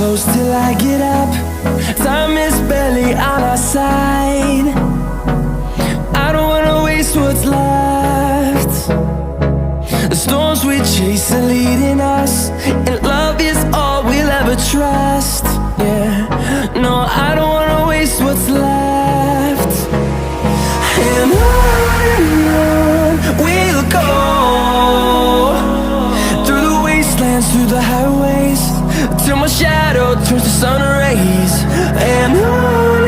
close till I get up. Time is barely on our side. I don't wanna waste what's left. The storms we chase are leading us, and love is all we'll ever trust. Yeah, no, I don't wanna waste what's left. And on we'll go, through the wastelands, through the highways, till my shadow turns to sun rays. And on